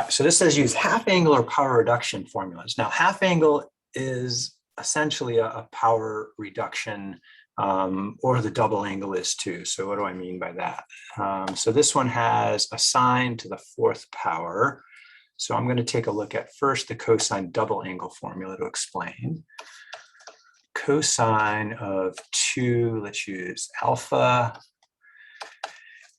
right, so this says use half angle or power reduction formulas. Now, half angle is essentially a power reduction, or the double angle is too. So what do I mean by that? So this one has a sine to the fourth power. So I'm going to take a look at first the cosine double angle formula to explain. Cosine of 2, let's use alpha,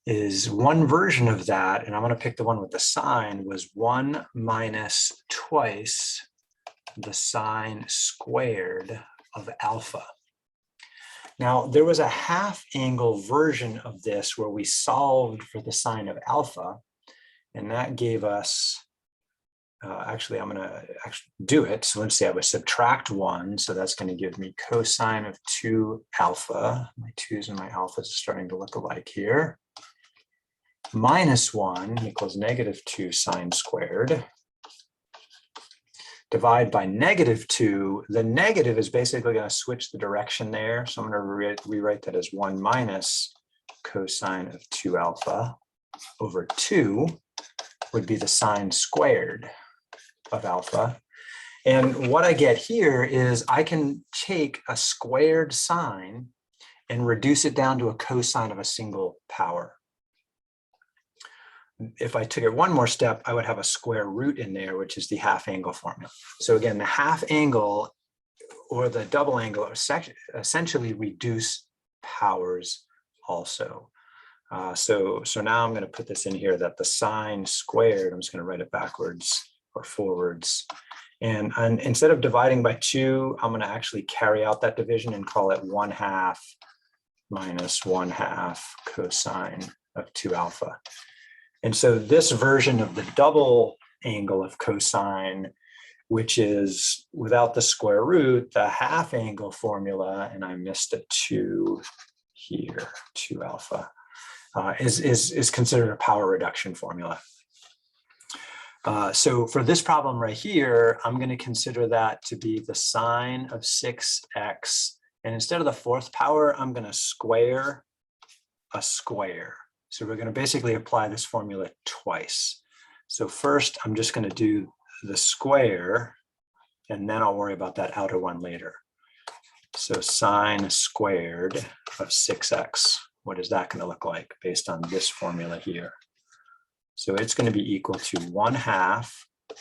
is one version of that, and I'm going to pick the one with the sine, was 1 minus twice the sine squared of alpha. Now, there was a half angle version of this where we solved for the sine of alpha, and that gave us, actually, I'm going to actually do it. So let's see, I would subtract 1. So that's going to give me cosine of 2 alpha. My 2's and my alphas are starting to look alike here. Minus 1 equals negative 2 sine squared. Divide by negative 2. The negative is basically going to switch the direction there. So I'm going to rewrite that as 1 minus cosine of 2 alpha over 2 would be the sine squared of alpha. And what I get here is I can take a squared sine and reduce it down to a cosine of a single power. If I took it one more step, I would have a square root in there, which is the half angle formula. So again, the half angle or the double angle essentially reduce powers also. So now I'm going to put this in here that the sine squared, I'm just going to write it backwards or forwards. And instead of dividing by 2, I'm going to actually carry out that division and call it 1/2 minus 1/2 cosine of 2 alpha. And so this version of the double angle of cosine, which is without the square root, the half angle formula, and I missed a 2 here, 2 alpha, is considered a power reduction formula. So for this problem right here, I'm going to consider that to be the sine of 6x. And instead of the fourth power, I'm going to square a square. So we're going to basically apply this formula twice. So first, I'm just going to do the square, and then I'll worry about that outer one later. So sine squared of 6x, what is that going to look like based on this formula here? So it's going to be equal to 1/2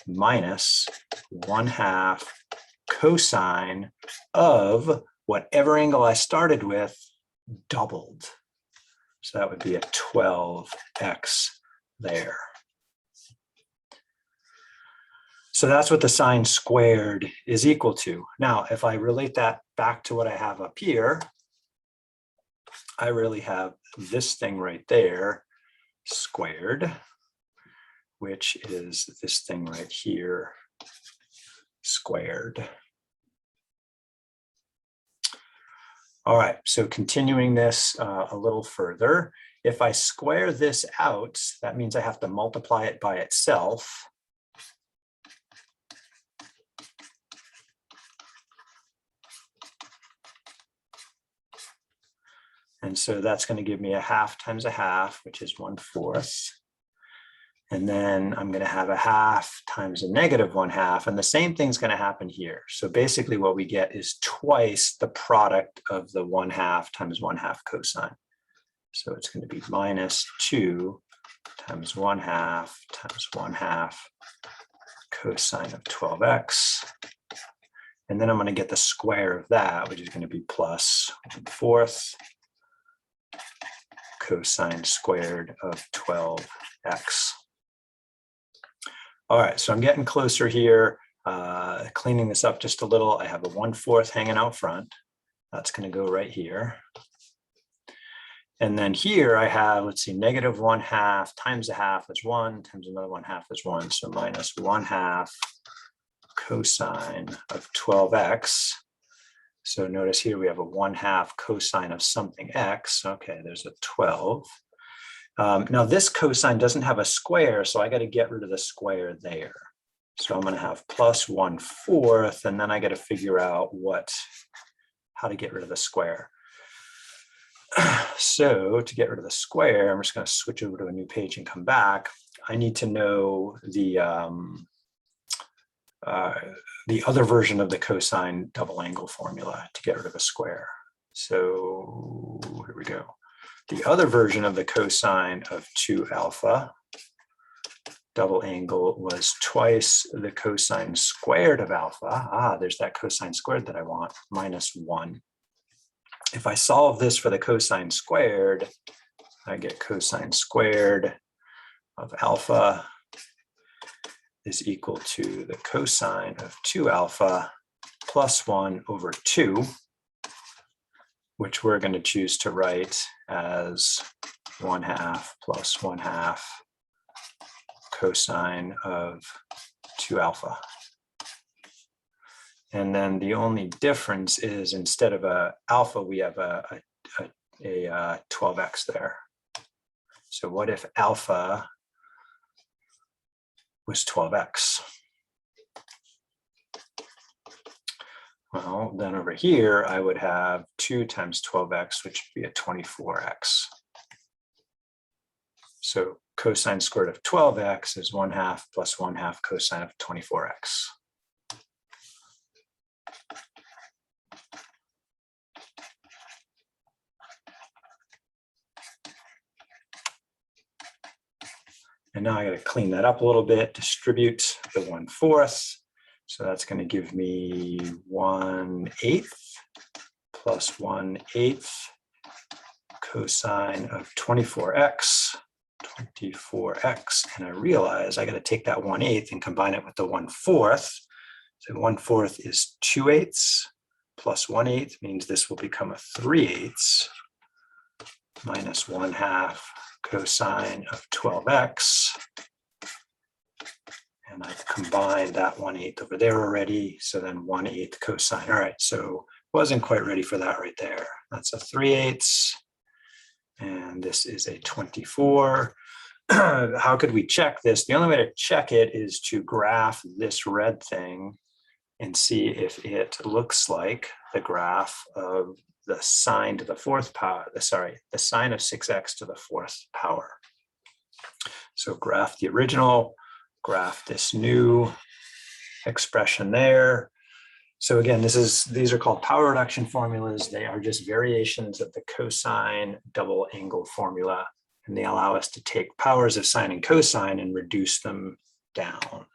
minus 1/2 cosine of whatever angle I started with doubled. So that would be a 12x there. So that's what the sine squared is equal to. Now, if I relate that back to what I have up here, I really have this thing right there squared, which is this thing right here squared. All right, so continuing this a little further, if I square this out, that means I have to multiply it by itself. And so that's going to give me 1/2 times 1/2, which is 1/4. And then I'm going to have 1/2 times a negative 1/2. And the same thing's going to happen here. So basically what we get is twice the product of the 1/2 times 1/2 cosine. So it's going to be minus 2 times 1/2 times 1/2 cosine of 12x. And then I'm going to get the square of that, which is going to be plus 1/4 cosine squared of 12x. All right, so I'm getting closer here, cleaning this up just a little. I have a 1/4 hanging out front. That's going to go right here. And then here I have, let's see, negative 1/2 times 1/2 is 1, times another 1/2 is 1. So minus 1/2 cosine of 12x. So notice here we have a 1/2 cosine of something x. Okay, there's a 12. Now this cosine doesn't have a square, so I got to get rid of the square there. So I'm going to have plus 1/4, and then I got to figure out how to get rid of the square. So to get rid of the square, I'm just going to switch over to a new page and come back. I need to know the other version of the cosine double angle formula to get rid of a square. So here we go. The other version of the cosine of 2 alpha double angle was twice the cosine squared of alpha. There's that cosine squared that I want, minus 1. If I solve this for the cosine squared, I get cosine squared of alpha is equal to the cosine of 2 alpha plus 1 over 2, which we're going to choose to write as 1/2 plus 1/2 cosine of 2 alpha. And then the only difference is instead of a alpha, we have a 12x there. So what if alpha was 12x? Well, then over here, I would have 2 times 12x, which would be a 24x. So cosine squared of 12x is 1/2 plus 1/2 cosine of 24x. And now I got to clean that up a little bit, distribute the 1/4. So that's going to give me 1/8 plus 1/8 cosine of 24x, and I realize I got to take that 1/8 and combine it with the 1/4. So 1/4 is 2/8 plus 1/8 means this will become a 3/8 minus 1/2 cosine of 12x. And I've combined that 1/8 over there already. So then 1/8 cosine. All right, so wasn't quite ready for that right there. That's a 3/8. And this is a 24. How could we check this? The only way to check it is to graph this red thing and see if it looks like the graph of the sine to the 4th power, the sine of 6x to the 4th power. So graph the original, graph this new expression there. So again, these are called power reduction formulas. They are just variations of the cosine double angle formula, and they allow us to take powers of sine and cosine and reduce them down.